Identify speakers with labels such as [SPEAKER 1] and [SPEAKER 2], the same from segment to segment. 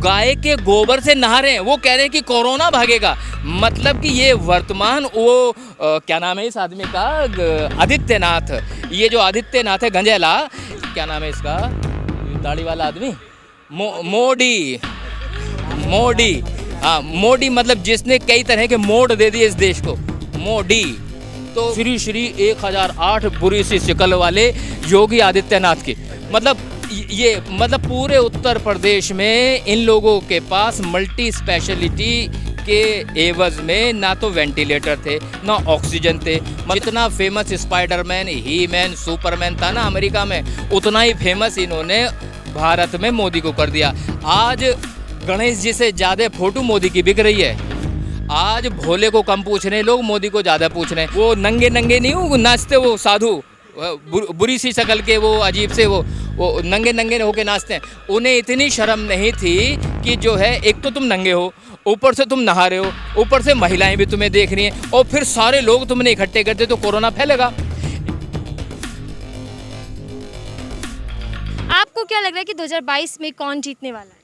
[SPEAKER 1] गाय के गोबर से नहा रहे हैं। वो कह रहे हैं कि कोरोना भागेगा। मतलब कि ये वर्तमान वो क्या नाम है इस आदमी का, आदित्यनाथ। ये जो आदित्यनाथ है गंजेला, क्या नाम है इसका, दाढ़ी वाला आदमी, मोदी। मोदी, हाँ मोदी, मतलब जिसने कई तरह के मोड़ दे दिए इस देश को, मोदी। तो श्री श्री 1008 बुरी सी शिकल वाले योगी आदित्यनाथ की, मतलब ये मतलब पूरे उत्तर प्रदेश में इन लोगों के पास मल्टी स्पेशलिटी के एवज में ना तो वेंटिलेटर थे ना ऑक्सीजन थे। जितना फेमस स्पाइडरमैन, ही मैन, सुपरमैन था ना अमेरिका में, उतना ही फेमस इन्होंने भारत में मोदी को कर दिया। आज गणेश जी से ज़्यादा फोटो मोदी की बिक रही है। आज भोले को कम पूछ रहे हैं लोग, मोदी को ज़्यादा पूछ रहे हैं। वो नंगे नंगे नहीं वो नाचते, वो साधु बुरी सी शक्ल के, वो अजीब से वो नंगे नंगे होके नाचते हैं। उन्हें इतनी शर्म नहीं थी कि जो है, एक तो तुम नंगे हो, ऊपर से तुम नहा रहे हो, ऊपर से महिलाएं भी तुम्हें देख रही हैं, और फिर सारे लोग तुमने इकट्ठे करते तो कोरोना फैलेगा।
[SPEAKER 2] आपको क्या लग रहा है कि 2022 में कौन जीतने वाला है?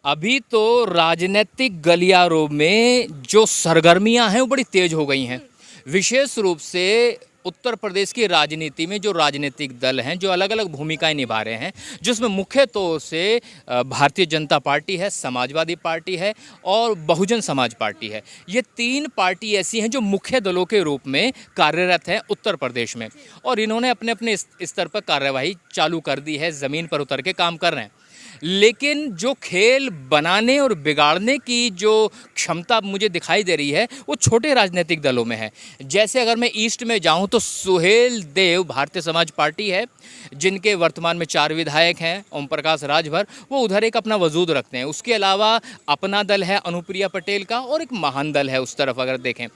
[SPEAKER 1] अभी तो राजनीतिक गलियारों में जो सरगर्मियां हैं वो बड़ी तेज हो गई हैं। विशेष रूप से उत्तर प्रदेश की राजनीति में जो राजनीतिक दल हैं, जो अलग अलग भूमिकाएं निभा रहे हैं, जिसमें मुख्य तौर से भारतीय जनता पार्टी है, समाजवादी पार्टी है और बहुजन समाज पार्टी है। ये तीन पार्टी ऐसी हैं जो मुख्य दलों के रूप में कार्यरत हैं उत्तर प्रदेश में, और इन्होंने अपने अपने स्तर पर कार्यवाही चालू कर दी है, ज़मीन पर उतर के काम कर रहे हैं। लेकिन जो खेल बनाने और बिगाड़ने की जो क्षमता मुझे दिखाई दे रही है वो छोटे राजनीतिक दलों में है। जैसे अगर मैं ईस्ट में जाऊं तो सुहेल देव भारतीय समाज पार्टी है, जिनके वर्तमान में 4 विधायक हैं, ओम प्रकाश राजभर, वो उधर एक अपना वजूद रखते हैं। उसके अलावा अपना दल है अनुप्रिया पटेल का, और एक महान दल है उस तरफ अगर देखें।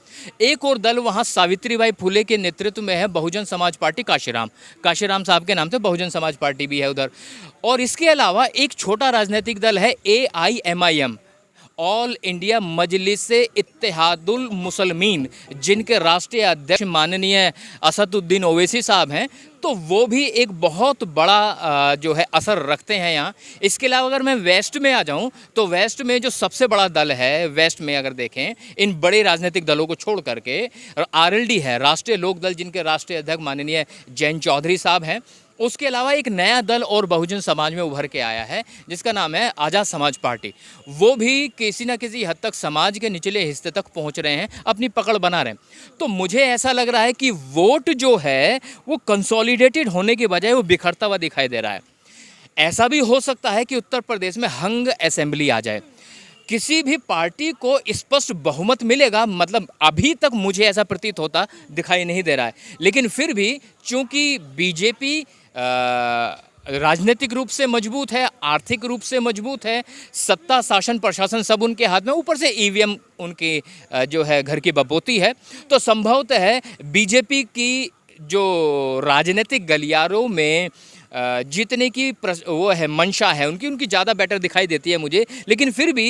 [SPEAKER 1] एक और दल वहाँ सावित्रीबाई फुले के नेतृत्व में है, बहुजन समाज पार्टी काशीराम साहब के नाम से बहुजन समाज पार्टी भी है उधर। और इसके अलावा एक छोटा राजनीतिक दल है AIMIM, ऑल इंडिया मजलिस इत्तेहादुल मुसलमीन, जिनके राष्ट्रीय अध्यक्ष माननीय असदुद्दीन ओवैसी साहब हैं। तो वो भी एक बहुत बड़ा जो है असर रखते हैं यहाँ। इसके अलावा अगर मैं वेस्ट में आ जाऊँ तो वेस्ट में जो सबसे बड़ा दल है, वेस्ट में अगर देखें इन बड़े राजनीतिक दलों को छोड़ करके, RLD है, राष्ट्रीय लोक दल, जिनके राष्ट्रीय अध्यक्ष माननीय जयंत चौधरी साहब हैं। उसके अलावा एक नया दल और बहुजन समाज में उभर के आया है, जिसका नाम है आज़ाद समाज पार्टी। वो भी किसी न किसी हद तक समाज के निचले हिस्से तक पहुंच रहे हैं, अपनी पकड़ बना रहे हैं। तो मुझे ऐसा लग रहा है कि वोट जो है वो कंसोलिडेटेड होने के बजाय वो बिखरता हुआ दिखाई दे रहा है। ऐसा भी हो सकता है कि उत्तर प्रदेश में हंग असेंबली आ जाए, किसी भी पार्टी को स्पष्ट बहुमत मिलेगा, मतलब अभी तक मुझे ऐसा प्रतीत होता दिखाई नहीं दे रहा है। लेकिन फिर भी चूंकि बीजेपी राजनीतिक रूप से मजबूत है, आर्थिक रूप से मजबूत है, सत्ता शासन प्रशासन सब उनके हाथ में, ऊपर से EVM उनकी जो है घर की बपोती है, तो संभवतः है बीजेपी की जो राजनीतिक गलियारों में जीतने की वो है मंशा है उनकी ज़्यादा बेटर दिखाई देती है मुझे। लेकिन फिर भी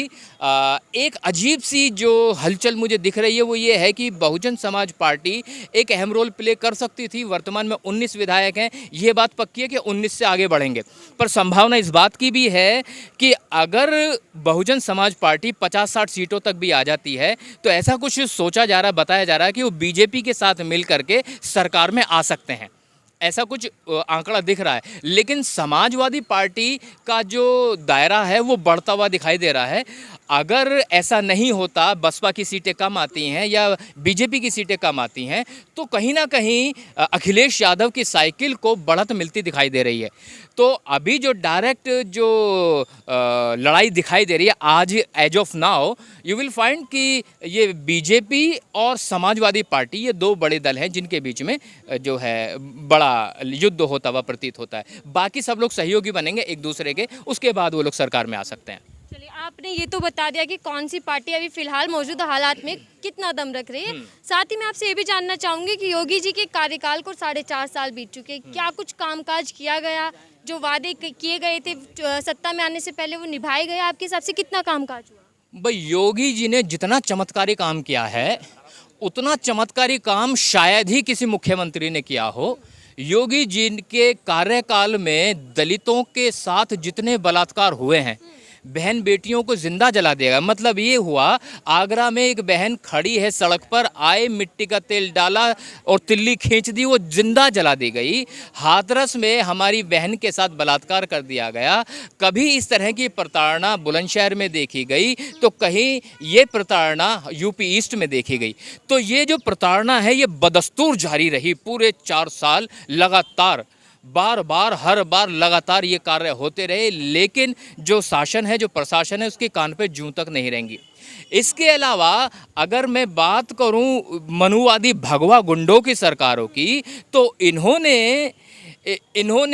[SPEAKER 1] एक अजीब सी जो हलचल मुझे दिख रही है वो ये है कि बहुजन समाज पार्टी एक अहम रोल प्ले कर सकती थी। वर्तमान में 19 विधायक हैं, ये बात पक्की है कि 19 से आगे बढ़ेंगे, पर संभावना इस बात की भी है कि अगर बहुजन समाज पार्टी 50-60 सीटों तक भी आ जाती है तो ऐसा कुछ सोचा जा रहा, बताया जा रहा है कि वो बीजेपी के साथ मिल करके सरकार में आ सकते हैं, ऐसा कुछ आंकड़ा दिख रहा है। लेकिन समाजवादी पार्टी का जो दायरा है वो बढ़ता हुआ दिखाई दे रहा है। अगर ऐसा नहीं होता, बसपा की सीटें कम आती हैं या बीजेपी की सीटें कम आती हैं, तो कहीं ना कहीं अखिलेश यादव की साइकिल को बढ़त मिलती दिखाई दे रही है। तो अभी जो डायरेक्ट जो लड़ाई दिखाई दे रही है आज, as of now you will find कि ये बीजेपी और समाजवादी पार्टी, ये 2 बड़े दल हैं जिनके बीच में जो है बड़ा युद्ध होता हुआ प्रतीत होता है। बाकी सब लोग सहयोगी बनेंगे एक दूसरे के, उसके बाद वो लोग सरकार में आ सकते हैं।
[SPEAKER 2] चलिए, आपने ये तो बता दिया कि कौन सी पार्टी अभी फिलहाल मौजूदा हालात में कितना दम रख रही है। साथ ही मैं आपसे ये भी जानना चाहूँगी कि योगी जी के कार्यकाल को 4.5 साल बीत चुके हैं, क्या कुछ कामकाज किया गया, जो वादे किए गए थे सत्ता में आने से पहले वो निभाए गए? आपके हिसाब से कितना कामकाज हुआ?
[SPEAKER 1] भाई योगी जी ने जितना चमत्कारी काम किया है उतना चमत्कारी काम शायद ही किसी मुख्यमंत्री ने किया हो। योगी जी के कार्यकाल में दलितों के साथ जितने बलात्कार हुए हैं, बहन बेटियों को जिंदा जला देगा। मतलब ये हुआ, आगरा में एक बहन खड़ी है सड़क पर, आए मिट्टी का तेल डाला और तिल्ली खींच दी, वो जिंदा जला दी गई। हाथरस में हमारी बहन के साथ बलात्कार कर दिया गया। कभी इस तरह की प्रताड़ना बुलंदशहर में देखी गई तो कहीं ये प्रताड़ना यूपी ईस्ट में देखी गई। तो ये जो प्रताड़ना है ये बदस्तूर जारी रही पूरे 4 साल लगातार, बार बार हर बार लगातार ये कार्य होते रहे, लेकिन जो शासन है, जो प्रशासन है, उसके कान पे जूं तक नहीं रहेंगी। इसके अलावा अगर मैं बात करूं मनुवादी भगवा गुंडों की सरकारों की, तो इन्होंने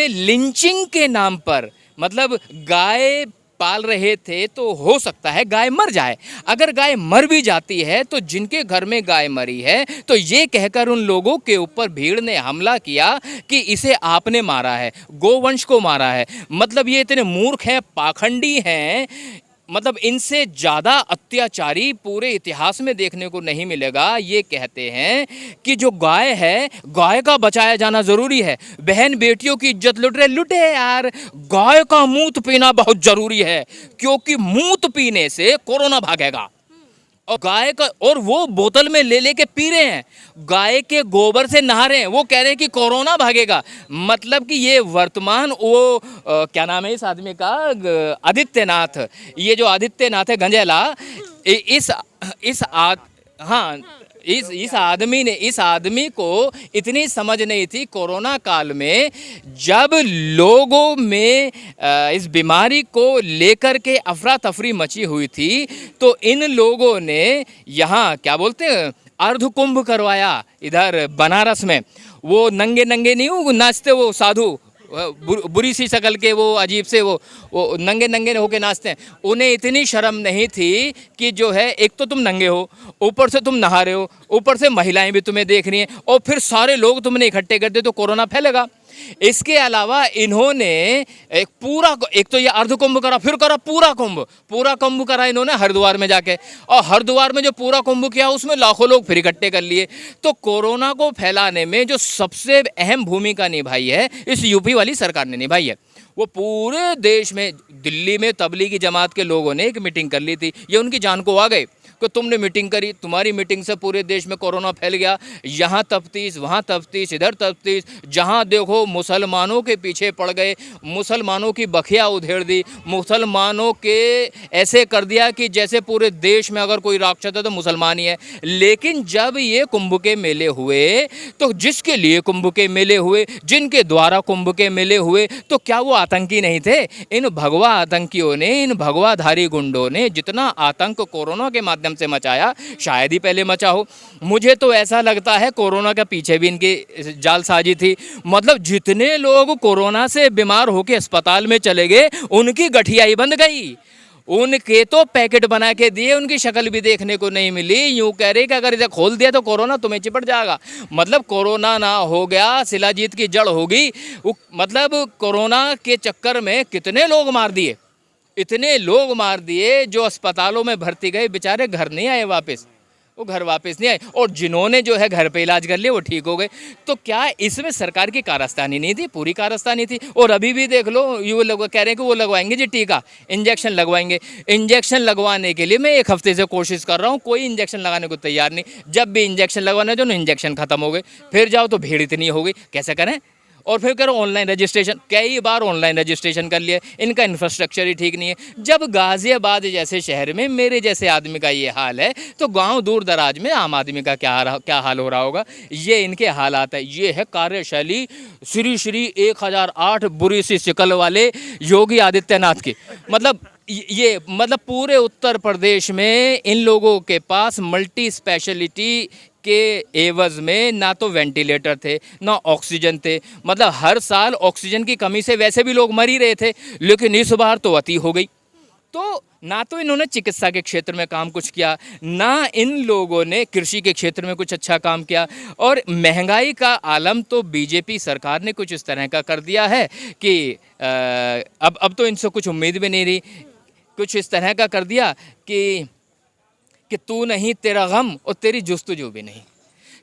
[SPEAKER 1] लिंचिंग के नाम पर, मतलब गाय पाल रहे थे तो हो सकता है गाय मर जाए, अगर गाय मर भी जाती है तो जिनके घर में गाय मरी है तो ये कहकर उन लोगों के ऊपर भीड़ ने हमला किया कि इसे आपने मारा है, गोवंश को मारा है। मतलब ये इतने मूर्ख हैं, पाखंडी हैं, मतलब इनसे ज़्यादा अत्याचारी पूरे इतिहास में देखने को नहीं मिलेगा। ये कहते हैं कि जो गाय है, गाय का बचाया जाना ज़रूरी है, बहन बेटियों की इज्जत लुट रहे, लुटे यार, गाय का मूत पीना बहुत ज़रूरी है क्योंकि मूत पीने से कोरोना भागेगा। और गाय का, और वो बोतल में ले लेके पी रहे हैं, गाय के गोबर से नहा रहे हैं, वो कह रहे हैं कि कोरोना भागेगा। मतलब कि ये वर्तमान वो क्या नाम है इस आदमी का, आदित्यनाथ, ये जो आदित्यनाथ है गंजेला, हाँ, इस आदमी को इतनी समझ नहीं थी कोरोना काल में, जब लोगों में इस बीमारी को लेकर के अफरा तफरी मची हुई थी, तो इन लोगों ने यहाँ क्या बोलते हैं अर्ध कुंभ करवाया इधर बनारस में। वो नंगे नंगे नहीं वो नाचते, वो साधु बुरी सी शक्ल के, वो अजीब से वो नंगे नंगे होके नाचते हैं, उन्हें इतनी शर्म नहीं थी कि जो है, एक तो तुम नंगे हो, ऊपर से तुम नहा रहे हो, ऊपर से महिलाएं भी तुम्हें देख रही हैं, और फिर सारे लोग तुमने इकट्ठे कर दे तो कोरोना फैलेगा। इसके अलावा इन्होंने एक तो ये अर्ध कुंभ करा, फिर करा पूरा कुंभ करा इन्होंने हरिद्वार में जाके, और हरिद्वार में जो पूरा कुंभ किया उसमें लाखों लोग फिर इकट्ठे कर लिए। तो कोरोना को फैलाने में जो सबसे अहम भूमिका निभाई है इस यूपी वाली सरकार ने निभाई है। वो पूरे देश में, दिल्ली में तबलीगी जमात के लोगों ने एक मीटिंग कर ली थी, ये उनकी जान को आ गए कि तुमने मीटिंग करी, तुम्हारी मीटिंग से पूरे देश में कोरोना फैल गया, यहाँ तफ्तीश, वहाँ तफ्तीश, इधर तफ्तीश, जहाँ देखो मुसलमानों के पीछे पड़ गए, मुसलमानों की बखिया उधेड़ दी, मुसलमानों के ऐसे कर दिया कि जैसे पूरे देश में अगर कोई राक्षस है तो मुसलमान ही है। लेकिन जब ये कुंभ के मेले हुए, तो जिसके लिए कुंभ के मेले हुए, जिनके द्वारा कुंभ के मेले हुए, तो क्या वो आतंकी नहीं थे? इन भगवा आतंकियों ने, इन भगवाधारी गुंडों ने जितना आतंक कोरोना के माध्यम से मचाया, शायद ही पहले मचा हो। मुझे तो ऐसा लगता है कोरोना के पीछे भी इनकी जालसाजी थी। मतलब जितने लोग कोरोना से बीमार होकर अस्पताल में चले गए, उनकी गठिया ही बंद गई, उनके तो पैकेट बना के दिए, उनकी शक्ल भी देखने को नहीं मिली। यूं कह रहे कि अगर इसे खोल दिया तो कोरोना तुम्हें चिपट जाएगा। मतलब कोरोना ना हो गया, शिलाजीत की जड़ होगी। मतलब कोरोना के चक्कर में कितने लोग मार दिए, इतने लोग मार दिए, जो अस्पतालों में भर्ती गए बेचारे घर नहीं आए वापस, वो घर वापस नहीं आए, और जिन्होंने जो है घर पे इलाज कर लिया वो ठीक हो गए। तो क्या इसमें सरकार की कारस्तानी नहीं थी? पूरी कारस्तानी थी। और अभी भी देख लो, ये लोग कह रहे हैं कि वो लगवाएंगे जी टीका, इंजेक्शन लगवाएंगे। इंजेक्शन लगवाने के लिए मैं 1 हफ्ते से कोशिश कर रहा हूँ, कोई इंजेक्शन लगाने को तैयार नहीं। जब भी इंजेक्शन लगवाने जो इंजेक्शन खत्म हो गए, फिर जाओ तो भीड़ इतनी हो गई, कैसे करें? और फिर करो ऑनलाइन रजिस्ट्रेशन, कई बार ऑनलाइन रजिस्ट्रेशन कर लिया, इनका इंफ्रास्ट्रक्चर ही ठीक नहीं है। जब गाजियाबाद जैसे शहर में मेरे जैसे आदमी का ये हाल है, तो गांव दूर दराज में आम आदमी का क्या हाल हो रहा होगा? ये इनके हालात है। ये है कार्यशैली श्री 1008 बुरी सी शिकल वाले योगी आदित्यनाथ की। मतलब पूरे उत्तर प्रदेश में इन लोगों के पास मल्टी स्पेशलिटी के एवज में ना तो वेंटिलेटर थे, ना ऑक्सीजन थे। मतलब हर साल ऑक्सीजन की कमी से वैसे भी लोग मर ही रहे थे, लेकिन इस बार तो अति हो गई। तो ना तो इन्होंने चिकित्सा के क्षेत्र में काम कुछ किया, ना इन लोगों ने कृषि के क्षेत्र में कुछ अच्छा काम किया, और महंगाई का आलम तो बीजेपी सरकार ने कुछ इस तरह का कर दिया है कि अब तो इनसे कुछ उम्मीद भी नहीं रही। कुछ इस तरह का कर दिया कि तू नहीं तेरा गम और तेरी जुस्तजू भी नहीं,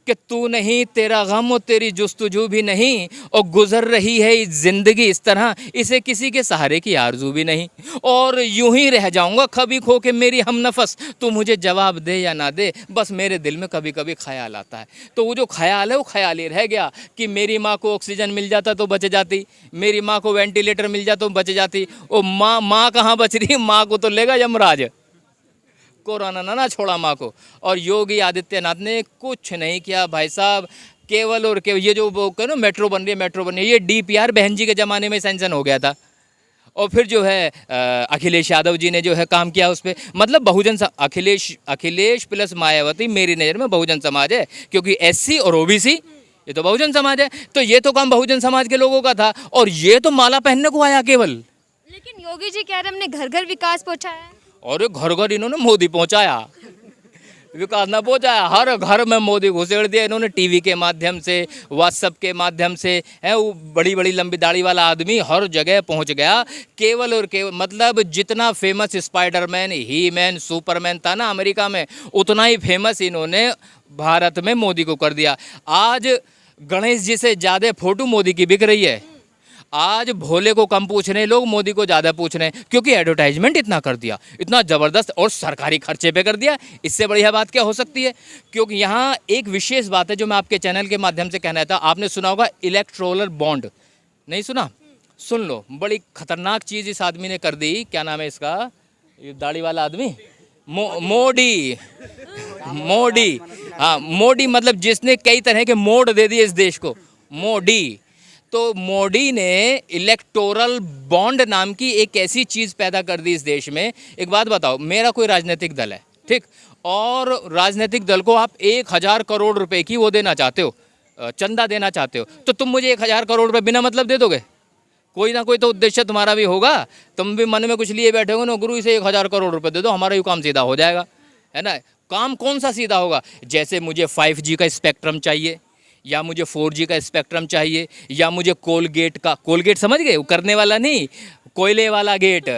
[SPEAKER 1] कि तू नहीं, तेरा गम और तेरी जुस्तजू भी नहीं, और गुजर रही है जिंदगी इस तरह, इसे किसी के सहारे की आरजू भी नहीं, और यूं ही रह जाऊंगा कभी खो के मेरी हमनफस, तू मुझे जवाब दे या ना दे, बस मेरे दिल में कभी कभी ख्याल आता है। तो वो जो ख्याल है वो ख्याल ही रह गया कि मेरी माँ को ऑक्सीजन मिल जाता तो बच जाती, मेरी माँ को वेंटिलेटर मिल जाता तो बच जाती। ओ माँ कहाँ बच रही, माँ को तो लेगा यमराज, कोरोना ना छोड़ा माँ को। और योगी आदित्यनाथ ने कुछ नहीं किया भाई साहब, केवल और केवल ये जो वो कहो मेट्रो बन रही है, ये डीपीआर बहन जी के ज़माने में सैंक्शन हो गया था, और फिर जो है अखिलेश यादव जी ने जो है काम किया उस पर। मतलब अखिलेश प्लस मायावती मेरी नज़र में बहुजन समाज है, क्योंकि एससी और ओबीसी ये तो बहुजन समाज है, तो ये तो काम बहुजन समाज के लोगों का था, और ये तो माला पहनने को आया केवल।
[SPEAKER 2] लेकिन योगी जी कह रहे हमने घर घर विकास पहुंचाया है।
[SPEAKER 1] और घर घर इन्होंने मोदी पहुंचाया, विकास ना पहुंचाया, हर घर में मोदी घुसेड़ दिया इन्होंने, टीवी के माध्यम से, व्हाट्सएप के माध्यम से, है वो बड़ी बड़ी लंबी दाढ़ी वाला आदमी हर जगह पहुंच गया, केवल और केवल। मतलब जितना फेमस स्पाइडरमैन, ही मैन, सुपरमैन था ना अमेरिका में, उतना ही फेमस इन्होंने भारत में मोदी को कर दिया। आज गणेश जी से ज़्यादा फोटो मोदी की बिक रही है, आज भोले को कम पूछ रहे हैं लोग, मोदी को ज़्यादा पूछ रहे हैं, क्योंकि एडवर्टाइजमेंट इतना कर दिया, इतना ज़बरदस्त, और सरकारी खर्चे पे कर दिया। इससे बढ़िया बात क्या हो सकती है? क्योंकि यहाँ एक विशेष बात है जो मैं आपके चैनल के माध्यम से कहना था। आपने सुना होगा इलेक्टोरल बॉन्ड, नहीं सुना? सुन लो, बड़ी खतरनाक चीज़ इस आदमी ने कर दी। क्या नाम है इसका, ये दाढ़ी वाला आदमी? मोदी। हाँ, मोदी, मतलब जिसने कई तरह के मोड दे दिए इस देश को, मोदी। तो मोदी ने इलेक्टोरल बॉन्ड नाम की एक ऐसी चीज़ पैदा कर दी इस देश में। एक बात बताओ, मेरा कोई राजनीतिक दल है, ठीक, और राजनीतिक दल को आप 1000 करोड़ रुपए की वो देना चाहते हो, चंदा देना चाहते हो, तो तुम मुझे 1000 करोड़ रुपए बिना मतलब दे दोगे? कोई ना कोई तो उद्देश्य तुम्हारा भी होगा, तुम भी मन में कुछ लिए बैठे हो ना, गुरु इसे 1000 करोड़ रुपए दे दो, हमारा ये काम सीधा हो जाएगा, है ना? काम कौन सा सीधा होगा? जैसे मुझे 5G का स्पेक्ट्रम चाहिए, या मुझे 4G का स्पेक्ट्रम चाहिए, या मुझे कोलगेट समझ गए, वो करने वाला नहीं, कोयले वाला गेट,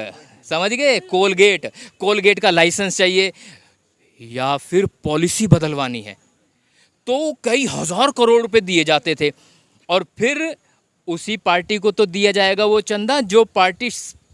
[SPEAKER 1] समझ गए, कोलगेट का लाइसेंस चाहिए, या फिर पॉलिसी बदलवानी है, तो कई हजार करोड़ रुपए दिए जाते थे। और फिर उसी पार्टी को तो दिया जाएगा वो चंदा जो पार्टी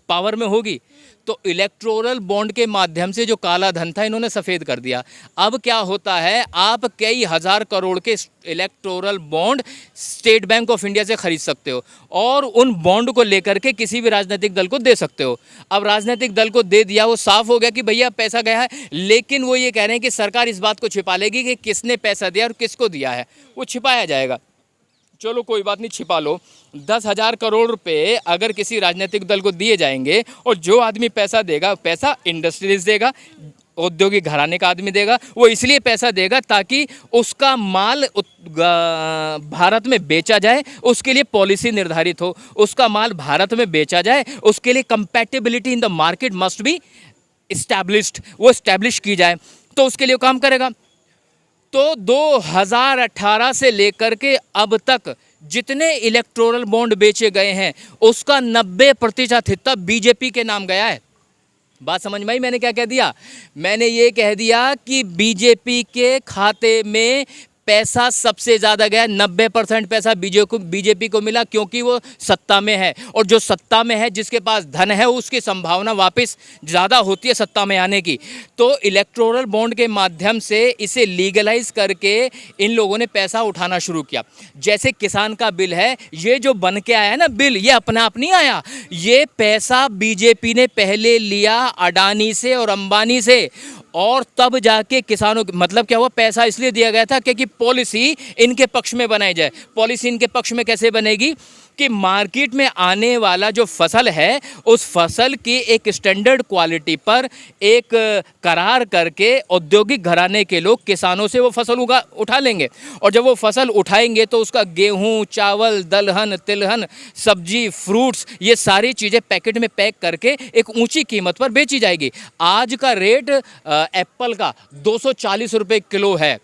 [SPEAKER 1] पावर में होगी। तो इलेक्टोरल बॉन्ड के माध्यम से जो काला धन था इन्होंने सफ़ेद कर दिया। अब क्या होता है, आप कई हजार करोड़ के electoral bond state bank of India से खरीद सकते हो, और उन बॉन्ड को लेकर के किसी भी राजनीतिक दल को दे सकते हो। अब राजनीतिक दल को दे दिया, वो साफ हो गया कि भैया पैसा गया है, लेकिन वो ये कह रहे हैं कि सरकार इस बात को छिपा लेगी कि किसने पैसा दिया और किसको दिया है, वो छिपाया जाएगा। चलो कोई बात नहीं, छिपा लो। 10,000 करोड़ रुपए अगर किसी राजनीतिक दल को दिए जाएंगे, और जो आदमी पैसा देगा, पैसा इंडस्ट्रीज देगा, औद्योगिक घराने का आदमी देगा, वो इसलिए पैसा देगा ताकि उसका माल भारत में बेचा जाए, उसके लिए पॉलिसी निर्धारित हो, उसका माल भारत में बेचा जाए, उसके लिए compatibility in the market must be established, वो इस्टेब्लिश की जाए, तो उसके लिए काम करेगा। तो 2018 से लेकर के अब तक जितने इलेक्टोरल बॉन्ड बेचे गए हैं उसका 90% हिस्सा बीजेपी के नाम गया है। बात समझ में आई मैंने क्या कह दिया? मैंने ये कह दिया कि बीजेपी के खाते में पैसा सबसे ज़्यादा गया, 90% पैसा बीजेपी को मिला, क्योंकि वो सत्ता में है, और जो सत्ता में है, जिसके पास धन है, उसकी संभावना वापस ज़्यादा होती है सत्ता में आने की। तो इलेक्टोरल बॉन्ड के माध्यम से इसे लीगलाइज करके इन लोगों ने पैसा उठाना शुरू किया। जैसे किसान का बिल है, ये जो बन के आया है ना बिल, ये अपना आप नहीं आया, ये पैसा बीजेपी ने पहले लिया अडानी से और अंबानी से, और तब जाके किसानों, मतलब क्या हुआ, पैसा इसलिए दिया गया था क्योंकि पॉलिसी इनके पक्ष में बनाई जाए। पॉलिसी इनके पक्ष में कैसे बनेगी कि मार्केट में आने वाला जो फसल है, उस फसल की एक स्टैंडर्ड क्वालिटी पर एक करार करके औद्योगिक घराने के लोग किसानों से वो फसल उठा लेंगे, और जब वो फसल उठाएंगे तो उसका गेहूं, चावल, दलहन, तिलहन, सब्जी, फ्रूट्स, ये सारी चीज़ें पैकेट में पैक करके एक ऊंची कीमत पर बेची जाएगी। आज का रेट एप्पल का 240 रुपये किलो है।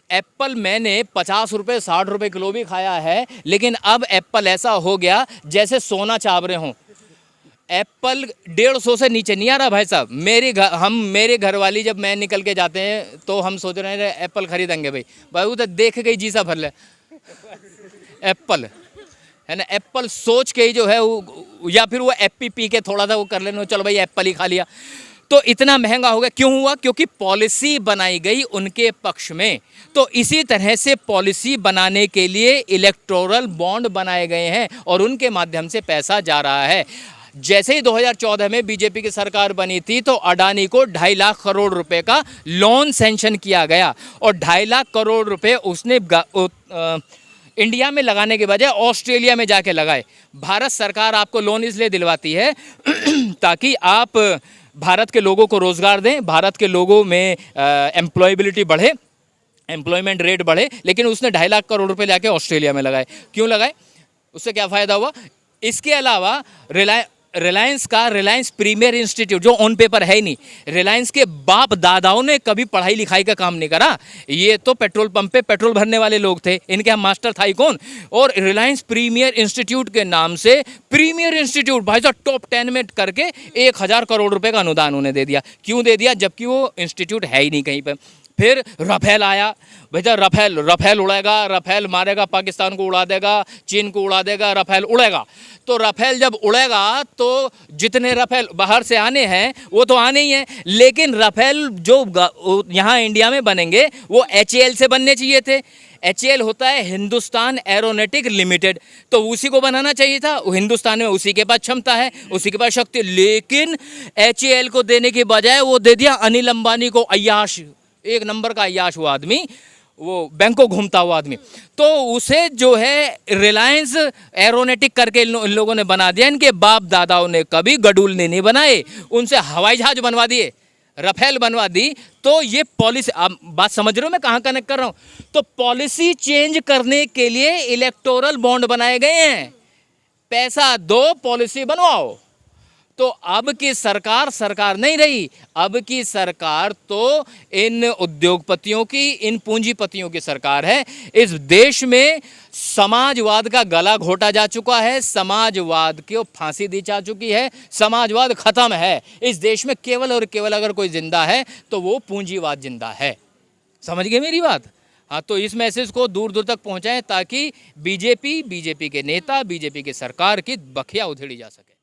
[SPEAKER 1] एप्पल मैंने 50 रुपये 60 रुपये किलो भी खाया है, लेकिन अब एप्पल ऐसा हो गया जैसे सोना चावरे हों। एप्पल 150 से नीचे नहीं आ रहा भाई साहब। मेरे घर वाली जब मैं निकल के जाते हैं तो हम सोच रहे हैं एप्पल खरीदेंगे भाई वो तो देख के ही जीसा भर ले एप्पल, है ना। एप्पल सोच के ही जो है वो, या फिर वो एप्पी पी के थोड़ा सा वो कर लेना, चलो भाई एप्पल ही खा लिया। तो इतना महंगा हो गया, क्यों हुआ? क्योंकि पॉलिसी बनाई गई उनके पक्ष में। तो इसी तरह से पॉलिसी बनाने के लिए इलेक्टोरल बॉन्ड बनाए गए हैं और उनके माध्यम से पैसा जा रहा है। जैसे ही 2014 में बीजेपी की सरकार बनी थी तो अडानी को 2.5 लाख करोड़ रुपए का लोन सैंक्शन किया गया और 2.5 लाख करोड़ रुपए उसने इंडिया में लगाने के बजाय ऑस्ट्रेलिया में जाके लगाए। भारत सरकार आपको लोन इसलिए दिलवाती है ताकि आप भारत के लोगों को रोजगार दें, भारत के लोगों में एम्प्लॉयबिलिटी बढ़े, एम्प्लॉयमेंट रेट बढ़े। लेकिन उसने 2.5 लाख करोड़ रुपए लाके ऑस्ट्रेलिया में लगाए। क्यों लगाए? उससे क्या फ़ायदा हुआ? इसके अलावा रिलायंस प्रीमियर इंस्टीट्यूट जो ऑन पेपर है ही नहीं, रिलायंस के बाप दादाओं ने कभी पढ़ाई लिखाई का काम नहीं करा। ये तो पेट्रोल पंप पे पेट्रोल भरने वाले लोग थे, इनके हम मास्टर था ही कौन? और रिलायंस प्रीमियर इंस्टीट्यूट के नाम से प्रीमियर इंस्टीट्यूट भाई साहब टॉप 10 में करके 1000 करोड़ रुपए का अनुदान उन्हें दे दिया। क्यों दे दिया? जबकि वो इंस्टीट्यूट है ही नहीं कहीं पर। फिर रफेल आया, भैया रफेल उड़ेगा, रफेल मारेगा, पाकिस्तान को उड़ा देगा, चीन को उड़ा देगा, रफेल उड़ेगा। तो रफेल जब उड़ेगा तो जितने रफेल बाहर से आने हैं वो तो आने ही हैं, लेकिन रफेल जो यहाँ इंडिया में बनेंगे वो HAL से बनने चाहिए थे। HAL होता है हिंदुस्तान एरोनॉटिक लिमिटेड, तो उसी को बनाना चाहिए था। हिंदुस्तान में उसी के पास क्षमता है, उसी के पास शक्ति, लेकिन HAL को देने के बजाय वो दे दिया अनिल अंबानी को। अय्याश, एक नंबर का अय्याश हुआ आदमी, वो बैंकों घूमता हुआ आदमी। तो उसे जो है रिलायंस एरोनॉटिक करके इन लोगों ने बना दिया। इनके बाप दादाओं ने कभी गडूल ने नहीं बनाए, उनसे हवाई जहाज बनवा दिए, रफेल बनवा दी। तो ये पॉलिसी, आप बात समझ रहे हो मैं कहाँ कनेक्ट कर रहा हूँ? तो पॉलिसी चेंज करने के लिए इलेक्टोरल बॉन्ड बनाए गए हैं। पैसा दो, पॉलिसी बनवाओ। तो अब की सरकार नहीं रही, अब की सरकार तो इन उद्योगपतियों की, इन पूंजीपतियों की सरकार है। इस देश में समाजवाद का गला घोटा जा चुका है, समाजवाद को फांसी दी जा चुकी है, समाजवाद खत्म है। इस देश में केवल और केवल अगर कोई जिंदा है तो वो पूंजीवाद जिंदा है। समझ गए मेरी बात? हाँ, तो इस मैसेज को दूर दूर तक पहुंचाएं ताकि बीजेपी के नेता, बीजेपी की सरकार की बखिया उधेड़ी जा सके।